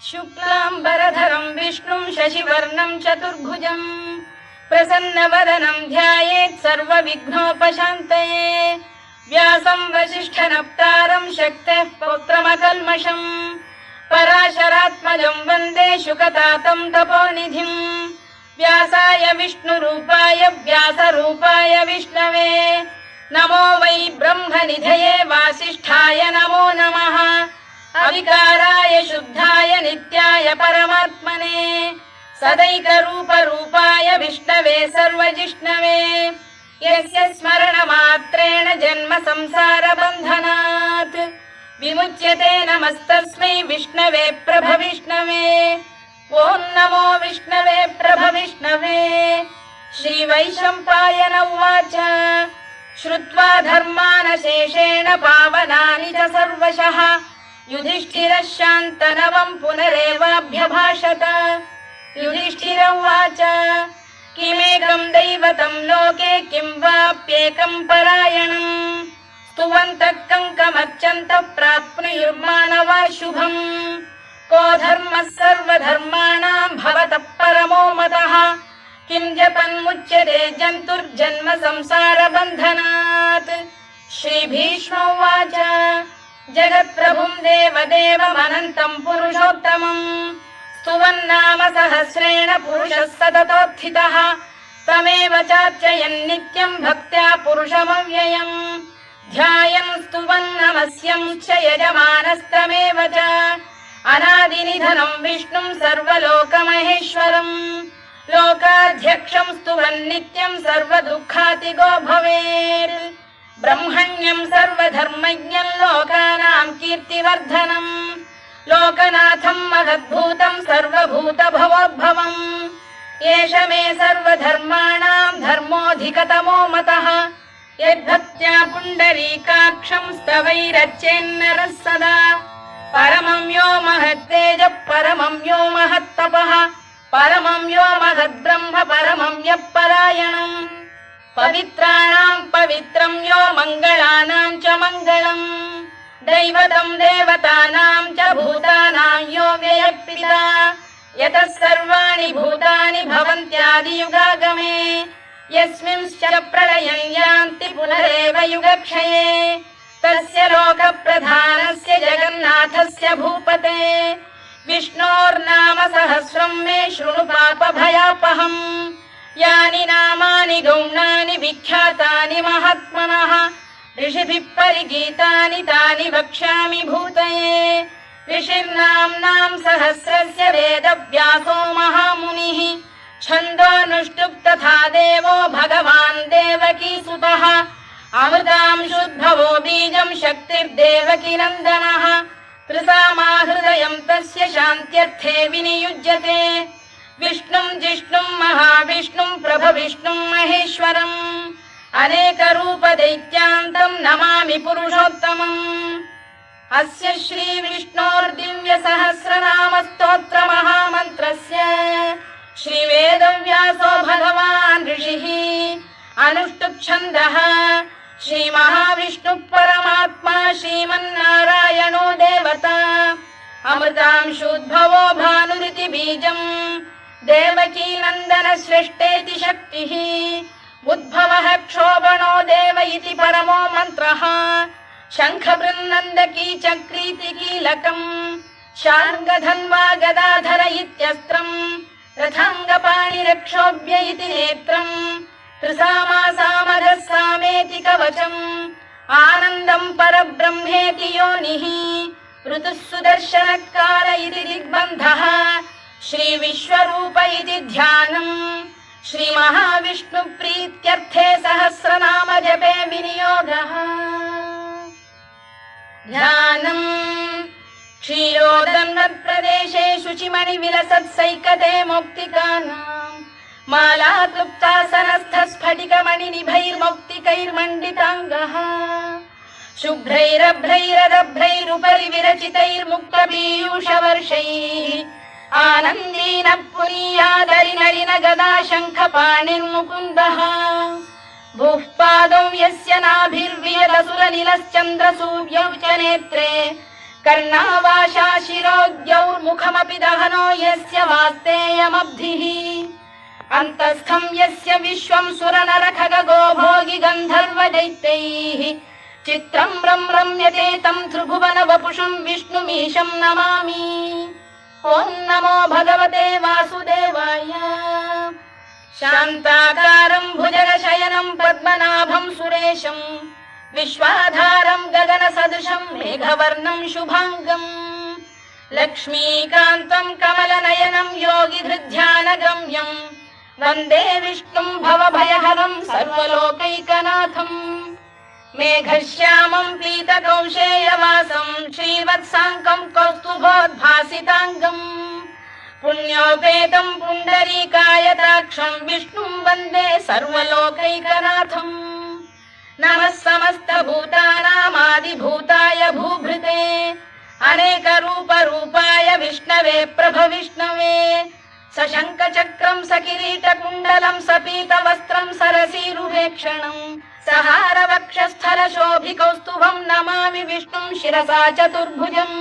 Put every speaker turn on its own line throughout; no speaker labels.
शुक्लाम्बरधरं विष्णुं शशिवर्णं चतुर्भुजं प्रसन्नवदनं ध्यायेत् सर्वविघ्नोपशान्तये। व्यासं वसिष्ठनप्तारं शक्तेः पौत्रमकल्मषं पराशरात्मजं वन्दे शुकतातं तपोनिधिम्। व्यासाय विष्णुरूपाय व्यासरूपाय विष्णवे नमो वै ब्रह्मनिधये वासिष्ठाय नमो नमः। अविकाराय शुद्धाय नित्याय परमात्मने सदैकरूपरूपाय विष्णवे सर्वजिष्णवे यस्य स्मरणमात्रेण जन्म संसारबन्धनात् विमुच्यते। नमस्तस्मै विष्णवे प्रभविष्णवे। ॐ नमो विष्णवे प्रभविष्णवे। श्रीवैशम्पायन उवाच श्रुत्वा धर्मानशेषेण पावनानि च सर्वशः युधिष्ठिरः शान्तनवं पुनरेवाभ्यभाषत। युधिष्ठिर उवाच किमेकं दैवतं लोके किं वाप्येकं परायणं स्तुवन्तः कङ्कमर्चन्तः प्राप्नुयुर्मानवा शुभम्। को धर्मः सर्वधर्माणां भवतः परमो मतः किं जपन्मुच्यते जन्तुर्जन्म संसारबन्धनात्। श्रीभीष्म उवाच जगत्प्रभुं देवदेवमनन्तं पुरुषोत्तमं स्तुवन्नाम सहस्रेण पुरुषः सततोत्थितः तमेव चार्चयन् नित्यं भक्त्या पुरुषमव्ययम् ध्यायन् स्तुवन् नमस्यं च यजमानस्तमेव च अनादिनिधनं विष्णुं सर्वलोकमहेश्वरम् लोकाध्यक्षं स्तुवन् नित्यं सर्वदुःखातिगो भवेत्। ब्रह्मण्यं सर्वधर्मज्ञं लोकानां कीर्तिवर्धनम् लोकनाथं महद्भूतं सर्वभूतभवोद्भवम् एष मे सर्वधर्माणां धर्मोऽधिकतमो मतः यद्भक्त्या पुण्डरीकाक्षं स्तवैरच्चेन्नरः सदा। परमं यो महत्तेजः परमं यो महत्तपः परमं यो महद्ब्रह्म परमं यः परायणम् पवित्राणां पवित्रं यो मङ्गलानां च मङ्गलम् दैवतं देवतानां च भूतानां यो व्ययः यतः सर्वाणि भूतानि भवन्त्यादियुगागमे यस्मिंश्च प्रलयं यान्ति पुनरेव युगक्षये तस्य लोकप्रधानस्य जगन्नाथस्य भूपते विष्णोर्नाम सहस्रं मे शृणु पापभयापहम्। यानि नामानि गौणानि विख्यातानि महात्मनः ऋषिभिः परिगीतानि तानि वक्ष्यामि भूतये। ऋषिर्नाम्नां सहस्रस्य वेदव्यासो महामुनिः छन्दोऽनुष्टुप् तथा देवो भगवान् देवकीसुतः अमृतांशुद्भवो बीजं शक्तिर्देवकी नन्दनः त्रिसामा हृदयं तस्य शान्त्यर्थे विनियुज्यते। विष्णुं जिष्णुं महाविष्णुं प्रभविष्णुं महेश्वरम् अनेकरूपदैत्यान्तं नमामि पुरुषोत्तमम्। अस्य श्रीविष्णोर्दिव्यसहस्रनामस्तोत्रमहामन्त्रस्य श्रीवेदव्यासो भगवान् ऋषिः अनुष्टुप्-छन्दः श्रीमहाविष्णुः परमात्मा श्रीमन्नारायणो देवता अमृतांशुद्भवो भानुरिति बीजम् देवकी नन्दन सृष्टेति शक्तिः उद्भवः क्षोभणो देव इति परमो मन्त्रः शङ्खबृन्नन्दकी चक्रीति कीलकम् शार्ङ्गधन्वा गदाधर इत्यस्त्रम् रथाङ्गपाणिरक्षोभ्य इति नेत्रम् त्रिसामा सामरः सामेति कवचम् आनन्दम् परब्रह्मेति योनिः ऋतुः सुदर्शनकाल इति दिग्बन्धः श्रीविश्वरूप इति ध्यानम् श्रीमहाविष्णुप्रीत्यर्थे सहस्रनाम जपे विनियोगः। ध्यानम् क्षीरोदन्वत्प्रदेशे शुचिमणिविलसत्सैकते मौक्तिकानाम् मालाक्लुप्तासनस्थस्फटिकमणिनिभैर्मौक्तिकैर्मण्डिताङ्गः शुभ्रैरभ्रैरदभ्रैरुपरि विरचितैर्मुक्तपीयूषवर्षैः आनन्दीन पुरीयादरिनरिन गदा शङ्खपाणिर्मुकुन्दः भूः पादौ यस्य नाभिर्वियदसुरनिलश्चन्द्रसूर्यौ च नेत्रे कर्णावाशा शिरोद्यौर्मुखमपि दहनो यस्य वास्तेयमब्धिः अन्तस्थं यस्य विश्वं सुरनरखगो भोगि गन्धर्वदैत्यैः चित्रं रम्यते तं त्रिभुवन वपुषं विष्णुमीशं नमामि। ॐ नमो भगवते वासुदेवाय। शान्ताकारं भुजगशयनं पद्मनाभं सुरेशं विश्वाधारं गगनसदृशं मेघवर्णं शुभाङ्गम् लक्ष्मीकान्तं कमलनयनं योगिधृध्यानगम्यं वन्दे विष्णुं भवभयहरं सर्वलोकैकनाथम् मेघश्यामं पीतकौशेयवासं श्रीवत्साङ्कं कौस्तुभोद्भासिताङ्गम् पुण्योपेतं पुण्डरीकायताक्षं विष्णुं वन्दे सर्वलोकैकनाथम् नमः समस्तभूतानामादिभूताय भूभृते अनेकरूपरूपाय विष्णवे प्रभविष्णवे सशङ्खचक्रं सकिरीटकुण्डलं सपीतवस्त्रं सरसीरुहेक्षणं सहारवक्षस्थलशोभिकौस्तुभं नमामि विष्णुं शिरसा चतुर्भुजम्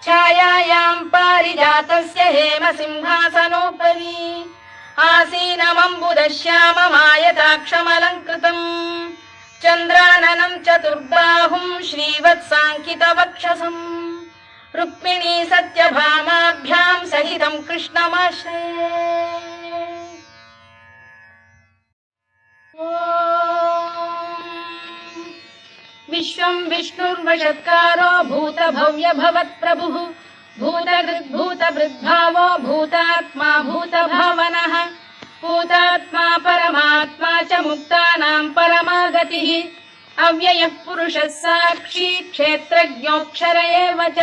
छायायां पारिजातस्य हेमसिंहासनोपरि आसीनमम्बुदश्याममायताक्षमलङ्कृतम् चन्द्राननं चतुर्बाहुं श्रीवत्साङ्कितवक्षसम् रुक्मिणी सत्यभामाभ्यां सहितं कृष्णमाश्रये। विश्वं विष्णुर्वषत्कारो भूतभव्य भवत्प्रभुः भूतभृद्भावो भूतात्मा भूतभावनः भूतात्मा परमात्मा च मुक्तानां परमागतिः अव्ययः पुरुषः साक्षी क्षेत्रज्ञोऽक्षर एव च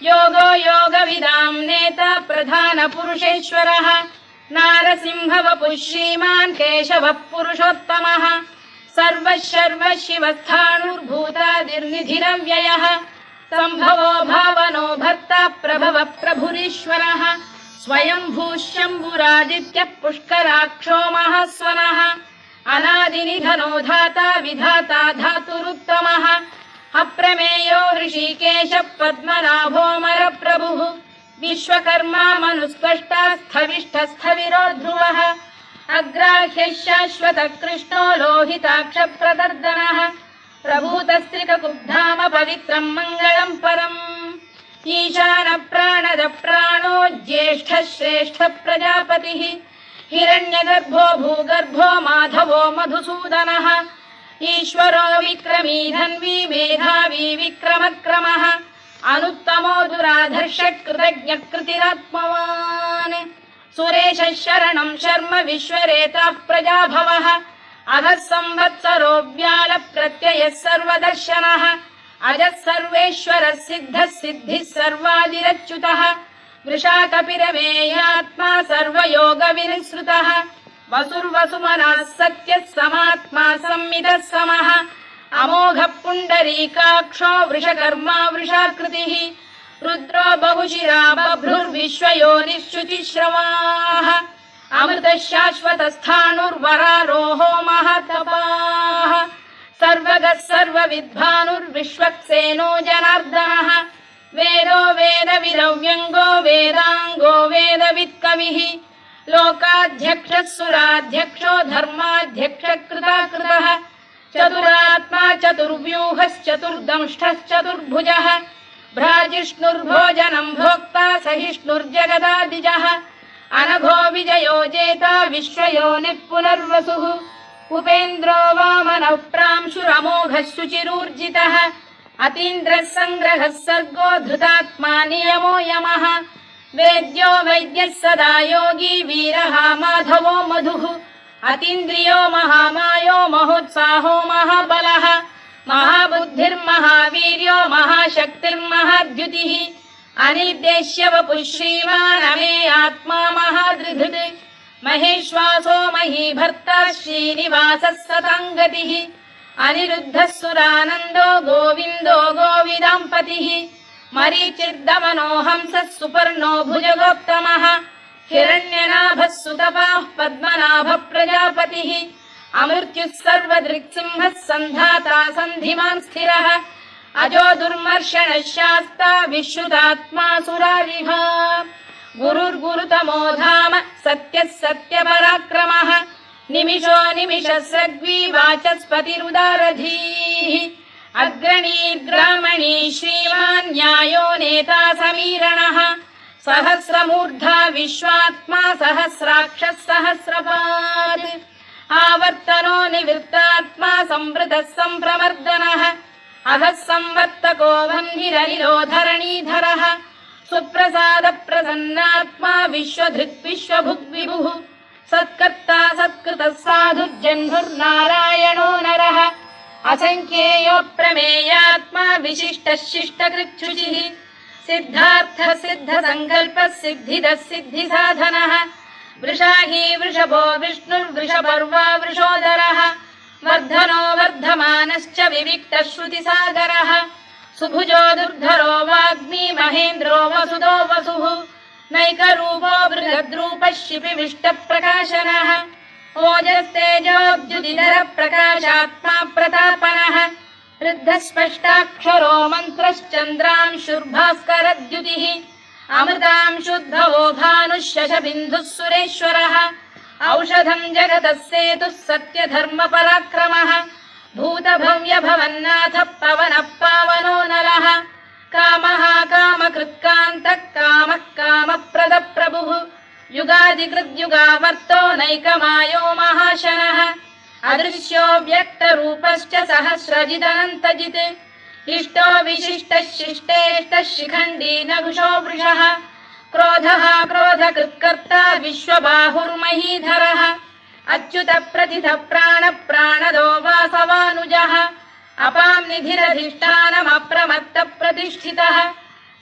योगो योगविदां नेता प्रधानपुरुषेश्वरः नारसिंहवपुः श्रीमान् केशवः पुरुषोत्तमः सर्वशर्व शिवस्थाणुर्भूतादिर्निधिरव्ययः सम्भवो भावनो भर्ता प्रभवः प्रभुरीश्वरः स्वयंभूः शम्भुरादित्यः पुष्कराक्षो महास्वनः अनादिनिधनो धाता विधाता धातुरुत्तमः अप्रमेयो ऋषिकेशः पद्मनाभोऽमरप्रभुः विश्वकर्मा मनुस्पष्टा स्थविष्ठस्थविरो ध्रुवः अग्राह्यः शाश्वतः कृष्णो लोहिताक्षप्रदर्दनः प्रभूतस्त्रिककुब्धाम पवित्रं मङ्गलं परम् ईशान प्राणद प्राणो ज्येष्ठः श्रेष्ठः प्रजापतिः हिरण्यगर्भो भूगर्भो माधवो मधुसूदनः ईश्वरो विक्रमी धन्वी मेधावी विक्रमक्रमः अनुत्तमो दुराधर्षः कृतज्ञः कृतिरात्मवान् सुरेशः शरणं शर्म विश्वरेताः प्रजाभवः अगः संवत्सरो व्याल प्रत्ययः सर्वदर्शनः अजः सर्वेश्वरः सिद्धः सिद्धिः सर्वादिरच्युतः वृषाकपिरमेयात्मा सर्वयोगविनिसृतः वसुर्वसुमनः सत्यः समात्मा संमितः समः अमोघः पुण्डरीकाक्षो वृषकर्मा वृषाकृतिः रुद्रो बहुशिरा बभ्रुर्विश्वयोनिश्चुतिश्रवाः अमृतः शाश्वतस्थाणुर्वरारोहो महातपाः सर्वगः सर्वविद्भानुर्विश्वक्सेनो जनार्दनः वेदो वेदविदव्यङ्गो वेदाङ्गो वेदवित्कविः लोकाध्यक्षः सुराध्यक्षो धर्माध्यक्षः कृताकृतः चतुरात्मा चतुर्व्यूहश्चतुर्दंष्टश्चतुर्भुजः भ्राजिष्णुर्भोजनं भोक्ता सहिष्णुर्जगदादिजः अनघो विजयो जेता विश्वयोनिः पुनर्वसुः उपेन्द्रो वामनः प्रांशुरमोघः शुचिरूर्जितः अतीन्द्रः सङ्ग्रहः सर्गो धृतात्मा नियमो यमः वेद्यो वैद्यः सदा योगी वीरः माधवो मधुः अतीन्द्रियो महामायो महोत्साहो महाबलः महाबुद्धिर्महावीर्यो महाशक्तिर्महाद्युतिः अनिर्देश्य वपुः श्रीमान् अमे आत्मा महाधृधृत् महेश्वासो महीभर्ता श्रीनिवासः सताङ्गतिः अनिरुद्धः सुरानन्दो गोविन्दो गोविदाम्पतिः मरीचिर्दमनो हंसः सुपर्णो भुजगोत्तमः हिरण्यनाभः सुतपाः पद्मनाभः प्रजापतिः अमृत्युः सर्वदृक्सिंहः सन्धाता सन्धिमान् स्थिरः अजो दुर्मर्षणः शास्ता विश्रुतात्मा सुरारिः गुरुर्गुरुतमो धाम सत्यः सत्यपराक्रमः निमिषो निमिषस्रग्वी वाचस्पतिरुदारधीः अग्रणीर्ग्रामणी श्रीमान् न्यायो नेता समीरणः सहस्रमूर्धा विश्वात्मा सहस्राक्षः सहस्रपात् आवर्तनो निवृत्तात्मा संवृतः सम्प्रमर्दनः अधः संवर्तको वह्निरनिरो धरणीधरः सुप्रसाद प्रसन्नात्मा विश्वधृक् विश्वभुग्विभुः सत्कर्ता सत्कृतः साधुर्जह्नुर्नारायणो नरः असंख्येयो प्रमेयात्मा विशिष्टः शिष्टकृच्छुचिः सिद्धार्थ सिद्ध संकल्पः सिद्धिदः सिद्धिसाधनः वृषाही वृषभो विष्णुर्वृषपर्वा वृषोदरः वर्धनो वर्धमानश्च विविक्तः श्रुतिसागरः सुभुजो दुर्धरो वाग्मी महेन्द्रो वसुदो वसुः नैकरूपो बृहद्रूपः शिपिविष्टप्रकाशनः ओजस्तेजोद्युतिधरः प्रकाशात्मा प्रतापनः वृद्धस्पष्टाक्षरो मन्त्रश्चन्द्रांशुर्भास्करद्युतिः अमृतांशुद्धवो भानुः शशबिन्दुः सुरेश्वरः औषधम् जगतः सेतुः सत्यधर्मपराक्रमः भूतभव्यभवन्नाथः पवनः पावनो नरः कामः कामकृत्कान्तः कामः कामप्रदप्रभुः युगादिकृद्युगावर्तो नैकमायो महाशनः अदृश्यो व्यक्तरूपश्च सहस्रजिदनन्तजित् इष्टो विशिष्टः शिष्टेष्टः शिखण्डी नघुषो वृषः क्रोधः क्रोधकृत्कर्ता विश्वबाहुर्महीधरः अच्युत प्रथित प्राण प्राणदो वासवानुजः अपां निधिरधिष्ठानमप्रमत्त प्रतिष्ठितः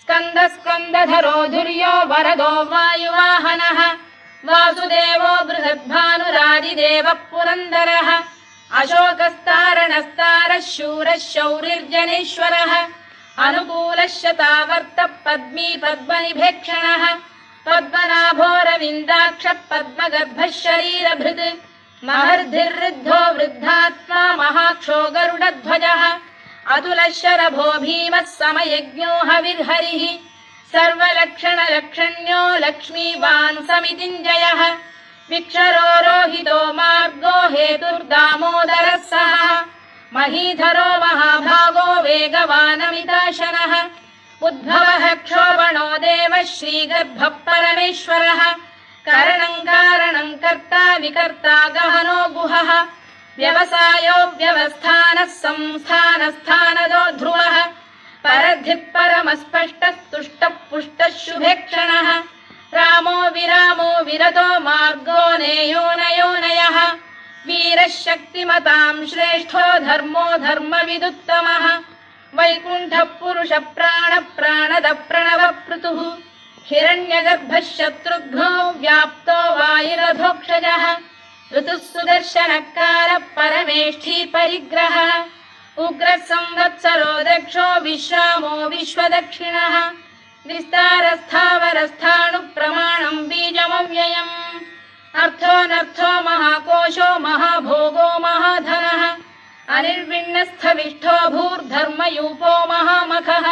स्कन्द स्कन्दधरो धुर्यो वरदो वायुवाहनः वासुदेवो बृहद्भानुरादिदेवः पुरन्दरः अशोकस्तारणस्तारः शूरः शौरिर्जनेश्वरः अनुकूलः शतावर्तः पद्मी पद्मनिभेक्षणः पद्मनाभोरविन्दाक्षः पद्मगर्भः शरीरभृत् महर्धिर्वृद्धो वृद्धात्मा महाक्षो गरुडध्वजः अतुलः शरभो भीमः समयज्ञो हविर्हरिः सर्वलक्षणलक्षण्यो लक्ष्मीवान् समितिञ्जयः विक्षरो रोहितो मार्गो हेतुर्दामोदरः सः महीधरो महाभागो वेगवानमिताशनः उद्भवः क्षोभणो देवः श्रीगर्भः परमेश्वरः करणं कारणं कर्ता विकर्ता गहनो गुहः व्यवसायो व्यवस्थानः संस्थानस्थानदो ध्रुवः परधिः परमस्पष्टस्तुष्टः पुष्टः शुभेक्षणः रामो विरामो विरतो मार्गो नेयो नयोनयः वीरः शक्तिमतां श्रेष्ठो धर्मो धर्मविदुत्तमः वैकुण्ठः पुरुष प्राण प्राणद प्रणव पृतुः हिरण्यगर्भः शत्रुघ्नो व्याप्तो वायुरधोक्षजः ऋतुः सुदर्शनकारः परमेष्ठी परिग्रहः उग्रः संवत्सरो दक्षो विश्रामो विश्वदक्षिणः विस्तारस्थावरस्थाणुः प्रमाणं बीजमव्ययम् अर्थोऽनर्थो महाकोशो महाभोगो महाधनः अनिर्विण्णस्थविष्ठो भूर्धर्मयूपो महामखः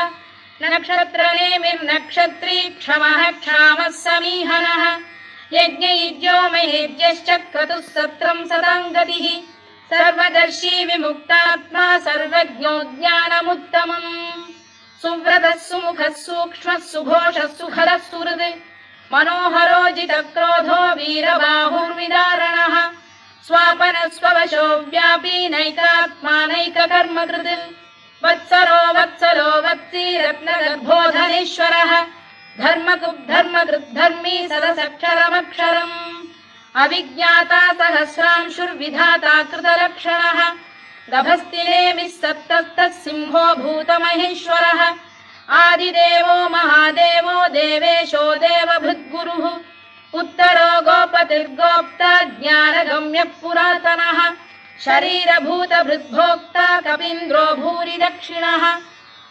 नक्षत्रनेमिर्नक्षत्री क्षमः क्षामः समीहनः यज्ञयुज्यो महेज्यश्च क्रतुः सत्रं सदां गतिः सर्वदर्शी विमुक्तात्मा सर्वज्ञो ज्ञानमुत्तमम् सुव्रतः सुमुखः सूक्ष्मः सुघोषः सुखदः सुहृद् मनोहरो जितक्रोधो वीरबाहुर्विदारणः स्वापनः स्ववशो व्यापी नैकात्मा नैककर्मकृत् वत्सरो वत्सलो वत्सी रत्नगर्भोधनेश्वरः धर्मकृद्धर्मी सदसक्षरमक्षरम् अविज्ञाता सहस्रांशुर्विधाता कृतलक्षणः गभस्तिनेमिः सप्तस्तः सिंहो भूतमहेश्वरः आदिदेवो महादेवो देवेशो देवभृद्गुरुः उत्तरो गोपतिर्गोप्ता ज्ञानगम्यः पुरातनः शरीरभूतभृद्भोक्ता कपीन्द्रो भूरि दक्षिणः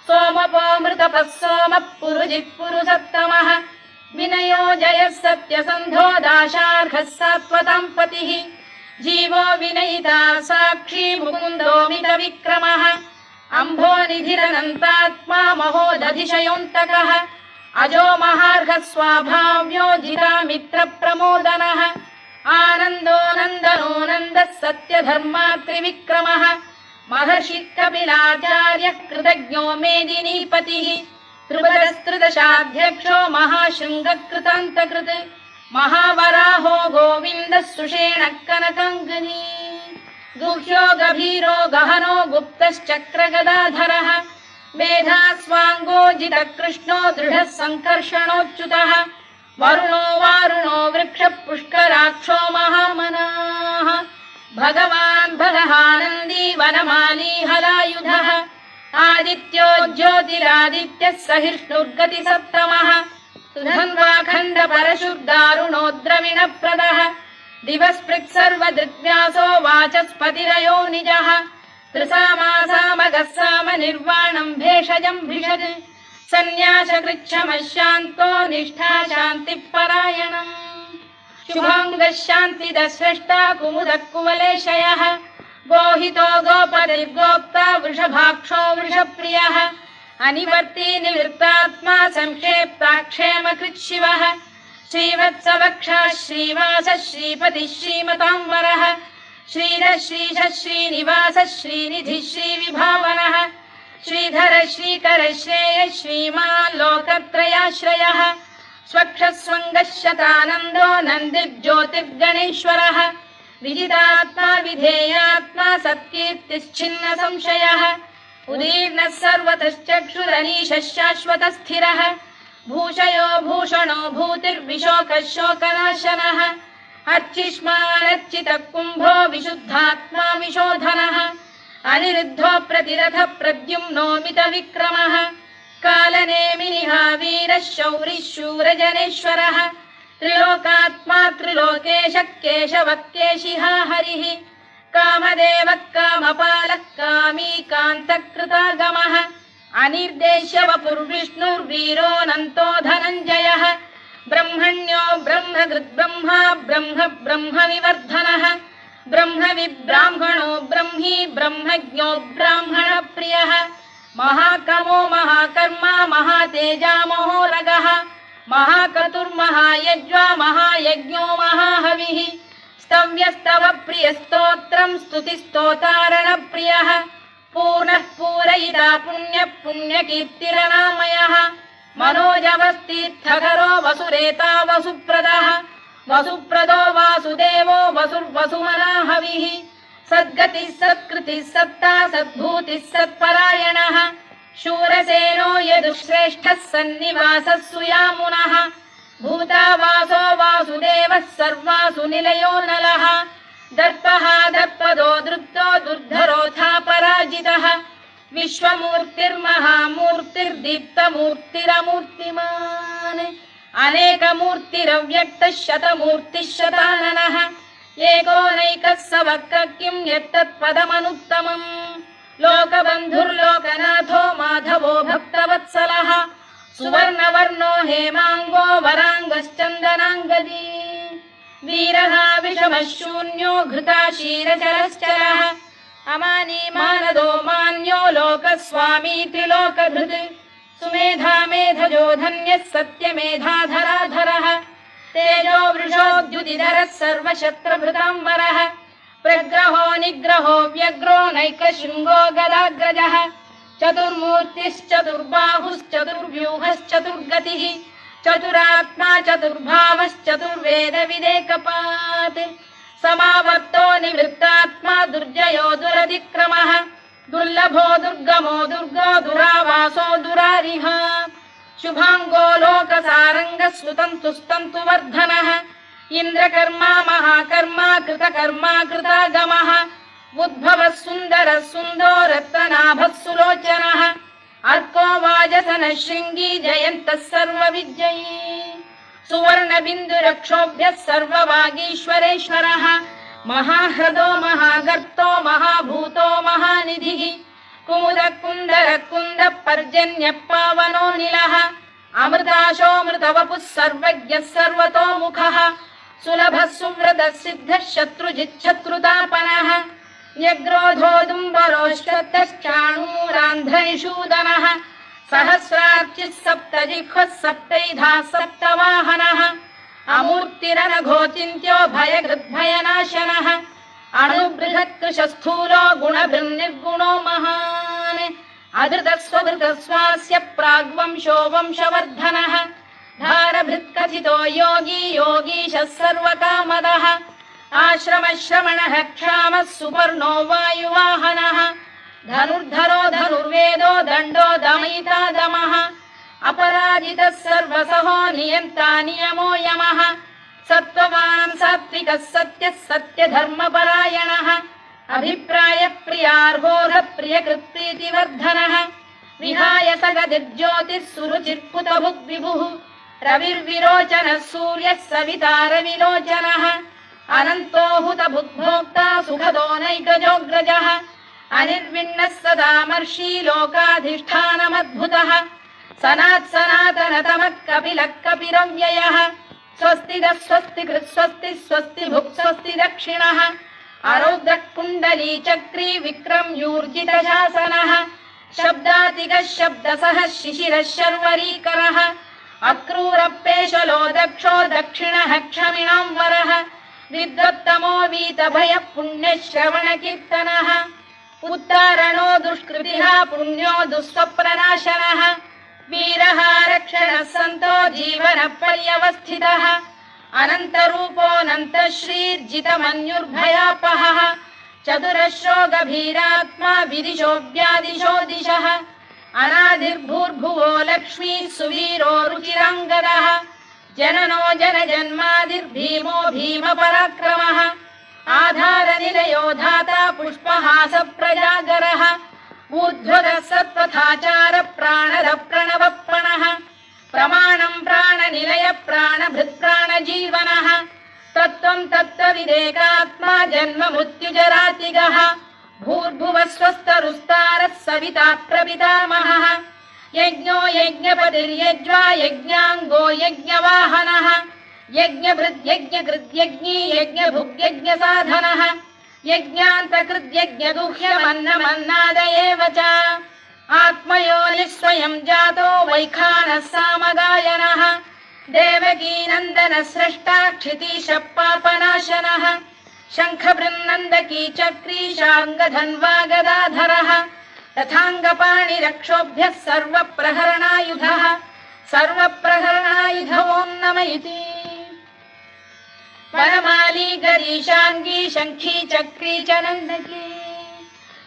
सोमपोऽमृतपः सोमः पुरुजिः पुरुषत्तमः विनयो जयः सत्यसन्धो दाशार्हः सात्वतां पतिः जीवो विनयिता साक्षी मुकुन्दो मितविक्रमः अम्भोनिधिरनन्तात्मा महोदधिशयोऽन्तकः अजो महार्घः स्वाभाव्यो जितामित्रप्रमोदनः आनन्दो नन्दनो नन्दः सत्यधर्मात्रिविक्रमः महर्षिः कपिलाचार्यः कृतज्ञो मेदिनीपतिः त्रिपुरस्त्रिदशाध्यक्षो महाशृङ्गकृतान्तकृत् महावराहो गोविन्दः सुषेणः कनकाङ्गनी गुह्यो गभीरो गहनो गुप्तश्चक्रगदाधरः मेधास्वाङ्गो जितकृष्णो दृढः सङ्कर्षणोच्युतः वरुणो वारुणो वृक्षः पुष्कराक्षो महामनाः भगवान् भगहानन्दी वनमाली हलायुधः आदित्यो ज्योतिरादित्यः सहिष्णुर्गतिसत्तमः सुधन्वाखण्ड परशुर्दारुणो द्रविणप्रदः दिवस्पृक् सर्वदृग्व्यासो वाचस्पतिरयो निजः त्रिसामासामगः साम निर्वाणम् भेषजम् भिषज सन्न्यासकृच्छमः शान्तो निष्ठा शान्तिः परायणम् शुभाङ्गः शान्तिदः स्रष्टा कुमुदः कुवलेशयः गोहितो गोपतिर्गोप्ता वृषभाक्षो वृषप्रियः अनिवर्ती निवृत्तात्मा संक्षेप्ताक्षेमकृत् शिवः श्रीवत्सवक्षः श्रीवासः श्रीपतिः श्रीमताम्बरः श्रीधः श्रीशः श्रीनिवासः श्रीनिधिः श्रीविभावनः श्रीधर श्रीकर श्रेयः श्रीमान् लोकत्रयाश्रयः स्वक्षः स्वङ्गः शतानन्दो नन्दिर्ज्योतिर्गणेश्वरः विजितात्मा विधेयात्मा सत्कीर्तिश्चिन्न संशयः उदीर्णः सर्वतश्चक्षुरनीशः शाश्वतः स्थिरः भूषयो भूषणो भूतिर्विशोकः शोकनाशनः अर्चिष्मानर्चितः कुम्भो विशुद्धात्मा विशोधनः अनिरुद्धो प्रतिरथ प्रद्युम्नो मितविक्रमः कालनेमिनिः वीरः शौरिः शूरजनेश्वरः त्रिलोकात्मा त्रिलोकेशः केशवः केशिः हरिः कामदेवः कामपालः कामी कान्तकृतागमः अनिर्देश्य वपुर्विष्णुर्वीरोऽनन्तो धनञ्जयः ब्रह्मण्यो ब्रह्मकृद्ब्रह्मा ब्रह्म ब्रह्मविवर्धनः ब्रह्मविब्राह्मणो ब्रह्मी ब्रह्मज्ञो ब्राह्मणप्रियः महाकमो महाकर्मा महातेजा महोरगः महाकतुर्महायज्वा महायज्ञो महाहविः स्तव्यस्तव प्रियस्तोत्रम् स्तुतिस्तोतारणप्रियः पूर्णः पूरयिता पुण्यः पुण्यकीर्तिरनामयः मनोजवस्तीर्थकरो वसुरेता वसुप्रदः वसुप्रदो वासुदेवो वसुर्वसुमनाहविः सद्गतिः सत्कृतिः सत्ता सद्भूतिः सत्परायणः शूरसेनो यदुश्रेष्ठः सन्निवासः सुयामुनः भूतावासो वासुदेवः सर्वासु निलयो नलः दर्पः दर्पदो दृप्तो दुर्धरोऽथा पराजितः विश्वमूर्तिर्महामूर्तिर्दीप्तमूर्तिरमूर्तिमान् अनेकमूर्तिरव्यक्तः शतमूर्तिः शताननः एकोनैकः स वक्र किं यत्तत्पदमनुत्तमम् लोकबन्धुर्लोकनाथो माधवो भक्तवत्सलः सुवर्णवर्णो हेमाङ्गो वराङ्गश्चन्दनाङ्गदी वीरः विषमः शून्यो घृताशीरचरश्चरः अमानी मानदो मान्यो लोकस्वामी त्रिलोकधृत् सुमेधा मेधजो धन्यः सत्यमेधाधराधरः तेजो वृषोद्युतिधरः सर्वशत्रभृताम्बरः प्रग्रहो निग्रहो व्यग्रो नैकशृङ्गो गदाग्रजः चतुर्मूर्तिश्चतुर्बाहुश्चतुर्व्यूहश्चतुर्गतिः चतुरात्मा चतुर्भावश्चतुर्वेदविदेकपात् समावर्तो निवृत्तात्मा दुर्जयो दुरतिक्रमः दुर्लभो दुर्गमो दुर्गो दुरावासो दुरारिः शुभाङ्गो लोकसारङ्गः स्तुतन्तु वर्धनः इन्द्रकर्मा महाकर्मा कृतकर्मा कृतागमः उद्भवः सुन्दरः सुन्दो रत्ननाभः सुलोचनः अर्को वाजसनः शृङ्गी जयन्तः सर्वविजयी सुवर्णबिन्दुरक्षोभ्यः सर्ववागीश्वरेश्वरः महाह्रदो महागर्तो महाभूतो महानिधिः कुमुदः कुन्दरः कुन्दः पर्जन्यः पावनो निलः अमृताशोऽमृतवपुः सर्वज्ञः सर्वतोमुखः सुलभः सुव्रतः सिद्धः शत्रुजिच्छत्रुतापनः न्यग्रोधोदुम्बरोश्वतश्चाणूर शूरान्ध्रनिषूदनः सहस्रार्चिः सप्तजिह्वः सप्तैधा सप्तवाहनः अमूर्तिरनघोचिन्त्यो भयकृद्भयनाशनः अणुबृहत्कृशस्थूलो गुणभृन्निर्गुणो महान् अधृतस्वधृतस्वास्य प्राग्वंशो वंशवर्धनः भारभृत्कथितो योगी योगीशः सर्वकामदः आश्रमश्रमणः क्षामः सुपर्णो वायुवाहनः धनुर्धरो धनुर्वेदो दण्डो दमयिता दमः अपराजितः सर्वसहो नियन्ता नियमो यमः सत्त्ववान् सात्विकः सत्यः सत्यधर्मपरायणः अभिप्रायप्रियार्होः प्रियकृत्प्रीतिवर्धनः विहाय सगदिर्ज्योतिः सुरुचिर्पुतभुग्विभुः रविर्विरोचनः सूर्यः सवितारविलोचनः अनन्तो हुतभुग्भोक्ता सुखदो नैकजोऽग्रजः अनिर्विण्णः सदामर्षी लोकाधिष्ठानमद्भुतः सनातनतमः कपिलः कपिरव्ययः स्वस्तिदः स्वस्तिकृत् स्वस्ति स्वस्ति भुक् स्वस्ति दक्षिणः आरौद्रः कुण्डली चक्री विक्रम्यूर्जितशासनः शब्दातिगः शब्दसः शिशिरः शर्वरीकरः अक्रूरपेशलो दक्षो दक्षिणः क्षमिणाम्बरः विद्वत्तमो वीतभयः पुण्यश्रवणकीर्तनः उत्तारणो दुष्कृतिः पुण्यो दुःस्वप्ननाशनः वीरः रक्षणः सन्तो जीवनपर्यवस्थितः अनन्तरूपोऽनन्तश्रीर्जितमन्युर्भयापहः चतुरश्रो गभीरात्मा विदिशो व्यादिशो दिशः अनादिर्भूर्भुवो लक्ष्मी सुवीरो रुचिराङ्गदः जननो जनजन्मादिर्भीमो भीमपराक्रमः आधारनिलयो धाता पुष्पहास प्रजागरः ऊर्ध्वगः सत्पथाचार प्राणद प्रणवप्रणः प्रमाणं प्राणनिलय प्राणभृत्प्राणजीवनः तत्त्वं तत्त्वविदेकात्मा जन्म मृत्युजरातिगः भूर्भुवः स्वस्तरुस्तारः सविता प्रपितामहः यज्ञो यज्ञपतिर्यज्वा यज्ञाङ्गो यज्ञवाहनः यज्ञभृद्यज्ञकृद्यज्ञी यज्ञभुग्यज्ञसाधनः यज्ञान्तकृद्यज्ञगुह्यमन्नमन्नादयेव च आत्मयोनिः स्वयं जातो वैखानः सामगायनः देवकीनन्दनः स्रष्टा क्षितीशः पापनाशनः शङ्खबृन्नन्दकी चक्री शार्ङ्गधन्वा गदाधरः रथाङ्गपाणिरक्षोभ्यः सर्वप्रहरणायुधः सर्वप्रहरणायुध ॐ नम इति वनमाली गरीशाङ्गी शङ्खी चक्री च नन्दकी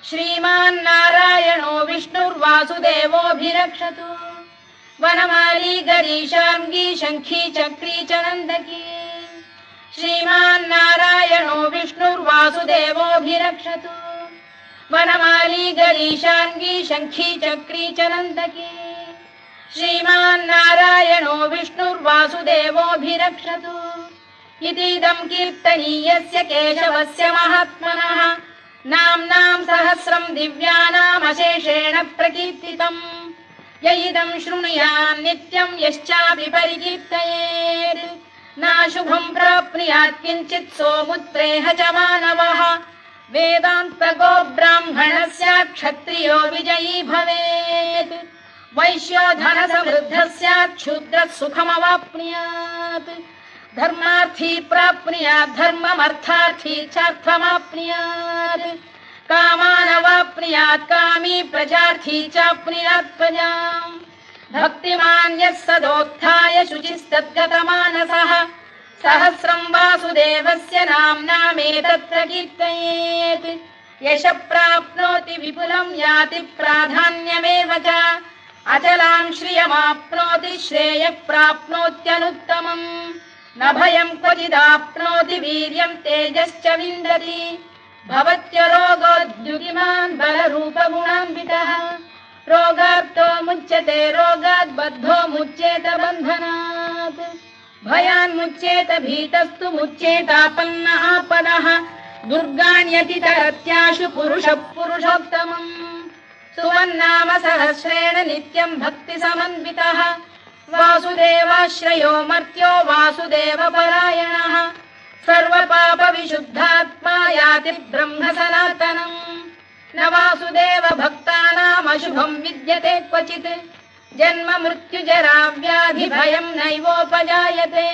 श्रीमान्नारायणो विष्णुर्वासुदेवोऽभिरक्षतु वनमाली गरीशाङ्गी शङ्खी चक्री च नन्दकी श्रीमान्नारायणो विष्णुर्वासुदेवोऽभिरक्षतु वनमाली गरीशाङ्गी शङ्खी चक्री च नन्दकी श्रीमान्नारायणो विष्णुर्वासुदेवोऽभिरक्षतु इतीदं कीर्तनीयस्य केशवस्य महात्मनः नाम्नां सहस्रं दिव्यानामशेषेण प्रकीर्तितम् य इदं शृणुयात् नित्यं यश्चापि परिकीर्तयेत् नाशुभं प्राप्नुयात् किञ्चित् सोमुत्रेह च मानवः वेदान्तको ब्राह्मणः स्यात् क्षत्रियो विजयी भवेत् वैश्यो धनसमृद्धः स्यात् शूद्रः सुखमवाप्नुयात् धर्मार्थी प्राप्नुयात् धर्ममर्थार्थी चार्थमाप्नुयात् कामानवाप्नुयात् कामी प्रजार्थी चाप्नुयात् प्रजाम् भक्तिमान् यः सदोत्थाय शुचिस्तद्गतमानसः सहस्रं वासुदेवस्य नाम्नामेतत्र कीर्तयेत् यशः प्राप्नोति विपुलं याति प्राधान्यमेव च अचलां श्रियमाप्नोति श्रेयः प्राप्नोत्यनुत्तमम् न भयं क्वचिदाप्नोति वीर्यं तेजश्च विन्दति भवत्य रोगोद्युतिमान् बलरूपगुणान्वितः रोगार्तो मुच्यते रोगात् बद्धो मुच्येत बन्धनात् भयान्मुच्येत भीतस्तु मुच्येतापन्न आपदः दुर्गाण्यतितरत्याशु पुरुषः पुरुषोत्तमम् सुवन्नाम सहस्रेण नित्यं भक्तिसमन्वितः वासुदेवाश्रयो मर्त्यो वासुदेवपरायणः सर्वपापविशुद्धात्मा याति ब्रह्म सनातनम् न वासुदेव भक्तानामशु विद्यते क्वचित् जन्म मृत्युजरा व्याधि भयं नैवोपजायते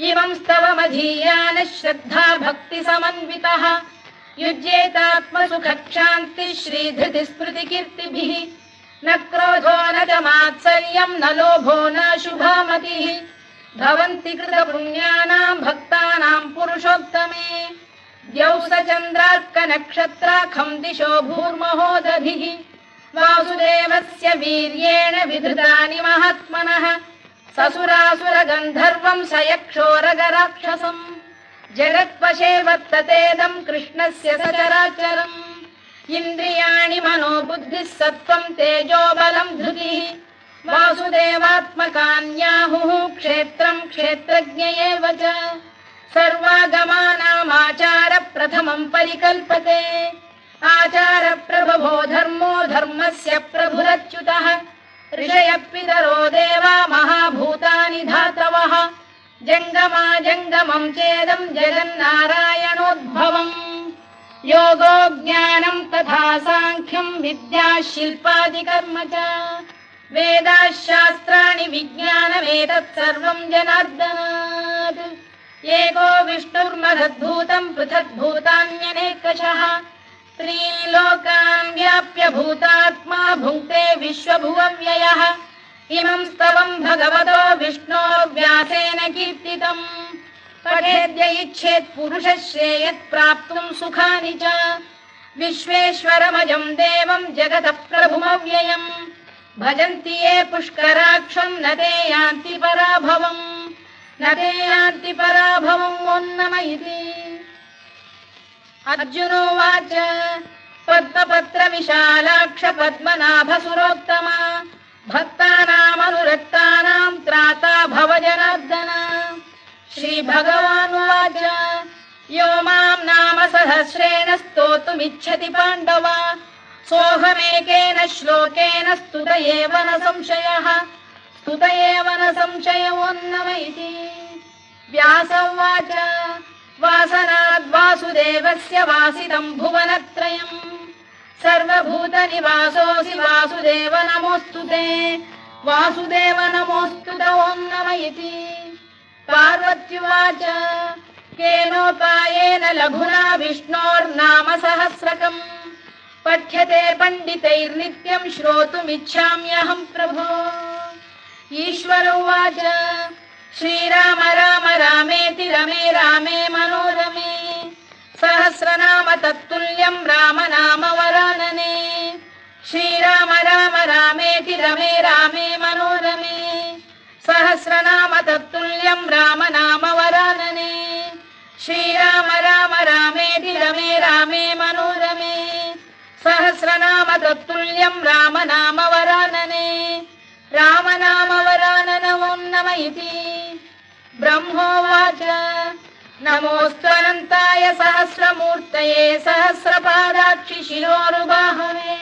इमं स्तवमधीयानः श्रद्धा भक्ति समन्वितः युज्येतात्मसुखक्षान्तिः श्रीधृतिस्मृतिकीर्तिभिः न क्रोधो न च मात्सर्यं न लोभो न शुभामतिः भवन्ति कृतपुण्यानां भक्तानां पुरुषोत्तमे द्यौः स चन्द्रार्कनक्षत्राखं दिशो भूर्महोदधिः वासुदेवस्य वीर्येण विधृतानि महात्मनः ससुरासुरगन्धर्वं स यक्षोरगराक्षसम् जगत्वशे वर्ततेदं कृष्णस्य सचराचरम् इन्द्रियाणि मनो बुद्धिः सत्त्वं तेजो बलं धृतिः वासुदेवात्मकान्याहुः क्षेत्रं क्षेत्रज्ञ एव च सर्वागमानामाचार प्रथमं परिकल्पते आचार प्रभवो धर्मो धर्मस्य प्रभुरच्युतः ऋषयः पितरो देवा महाभूतानि धातवः जङ्गमा जङ्गमं चेदं जगन्नारायणोद्भवम् योगो ज्ञानं तथा साङ्ख्यं विद्या शिल्पादिकर्म च वेदाः शास्त्राणि विज्ञानमेतत् सर्वं जनार्दनात् एको विष्णुर्महद्भूतं पृथग्भूतान्यनेकशः त्रीन् लोकान् व्याप्य भूतात्मा भुङ्क्ते विश्वभुवव्ययः इमं स्तवं भगवतो विष्णोः व्यासेन कीर्तितम् पठेद्य इच्छेत् पुरुषः श्रेयत् प्राप्तुं सुखानि च विश्वेश्वरमजं देवं जगतः प्रभुमव्ययम् भजन्ति ये पुष्कराक्षं न ते यान्ति पराभवम् नम इति अर्जुनोवाच पद्मपत्र विशालाक्ष पद्मनाभसुरोत्तमा भक्तानामनुरक्तानां त्राता भव जनार्दन श्रीभगवानुवाच यो मां नाम सहस्रेण स्तोतुमिच्छति पाण्डव सोऽहमेकेन श्लोकेन स्तुत एव न संशयो नम इति व्यास उवाच वासनाद् वासुदेवस्य वासितं भुवनत्रयम् सर्वभूतनिवासोऽसि वासुदेव नमोऽस्तु ते वासुदेव नमोऽस्तु ते ॐ नम इति पार्वत्युवाच केनोपायेन लघुना विष्णोर्नाम सहस्रकम् पठ्यते पण्डितैर्नित्यं श्रोतुमिच्छाम्यहं प्रभो ईश्वर उवाच श्रीराम राम रामेति रमे रामे मनोरमे सहस्रनाम तत्तुल्यं राम नाम वरानने श्रीराम राम रामेति रमे रामे मनोरमे सहस्रनाम तत्तुल्यं राम नाम वरानने श्रीराम राम रामेति रमे रामे मनोरमे सहस्रनाम तत्तुल्यं राम नाम वरानने राम नाम वरानन ॐ नम इति ब्रह्मोवाच नमोऽस्त्वनन्ताय सहस्रमूर्तये सहस्रपादाक्षि शिरोरुबाहवे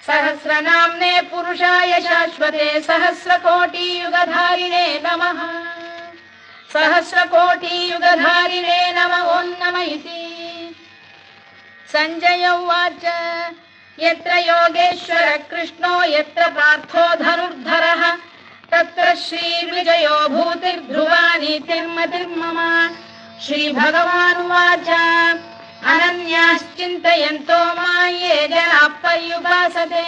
सहस्रनाम्ने पुरुषाय शाश्वते सहस्रकोटियुगधारिणे नमः सहस्रकोटियुगधारिणे नम ॐ नम इति सञ्जय उवाच यत्र योगेश्वर कृष्णो यत्र पार्थो धनुर्धरः तत्र श्रीविजयो भूतिर्ध्रुवा नीतिर्मतिर्मम श्रीभगवानुवाच अनन्याश्चिन्तयन्तो मां ये जनाः पर्युपासते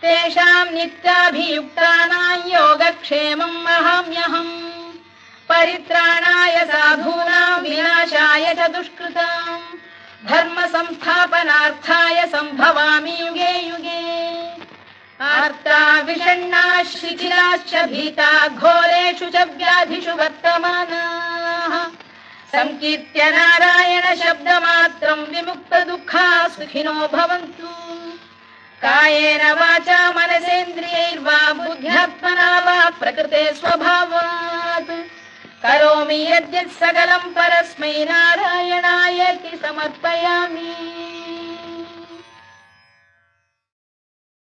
तेषां नित्याभियुक्तानां योगक्षेमं वहाम्यहम् परित्राणाय साधूनां विनाशाय च दुष्कृताम् धर्म संस्थापनार्थाय संभवामि युगे युगे आर्ता विषण्णा शिथिलाश्च भीता घोरेषु च व्याधिषु वर्तमानाः संकीर्त्य नारायण शब्दमात्रं विमुक्त दुःखाः सुखिनो भवन्तु कायेन वाचा मनसेन्द्रियैर्वा बुद्ध्यात्मना वा प्रकृते स्वभावात् करोमि यद्यत् सकलं परस्मै नारायणायेति समर्पयामि।